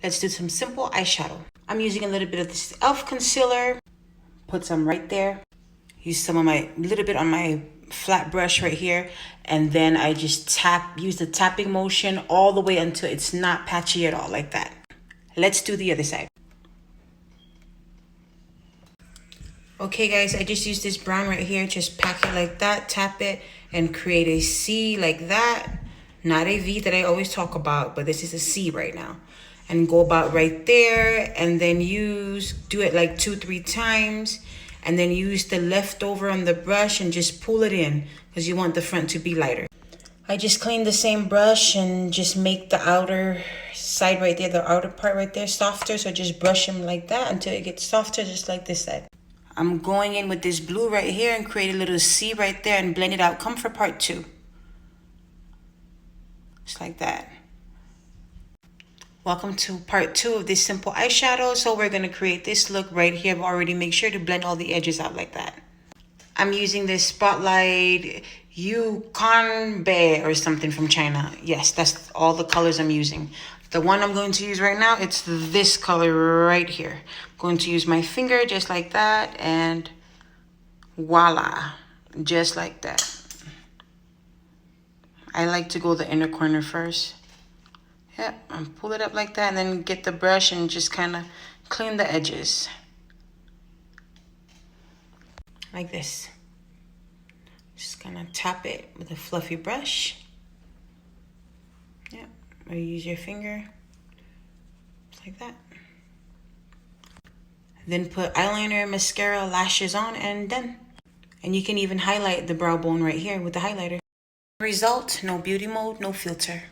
let's do some simple eyeshadow. I'm using a little bit of this e.l.f. concealer. Put some right there. Use some of my, little bit on my flat brush right here. And then I just use the tapping motion all the way until it's not patchy at all, like that. Let's do the other side. Okay guys, I just used this brown right here. Just pack it like that, tap it, and create a C like that. Not a V that I always talk about, but this is a C right now. And go about right there, and then do it like 2-3 times. And then use the leftover on the brush and just pull it in, because you want the front to be lighter. I just clean the same brush and just make the outer side right there, the outer part right there, softer. So just brush them like that until it gets softer, just like this side. I'm going in with this blue right here and create a little C right there and blend it out. Come for part 2. Just like that. Welcome to part 2 of this simple eyeshadow. So we're going to create this look right here. I've already made sure to blend all the edges out like that. I'm using this Spotlight Yukon Bay or something from China. Yes, that's all the colors I'm using. The one I'm going to use right now, it's this color right here. I'm going to use my finger just like that, and voila, just like that. I like to go the inner corner first. Yep, and pull it up like that, and then get the brush and just kind of clean the edges. Like this. Just kind of tap it with a fluffy brush. Yep, or use your finger. Just like that. Then put eyeliner, mascara, lashes on, and done. And you can even highlight the brow bone right here with the highlighter. Result, no beauty mode, no filter.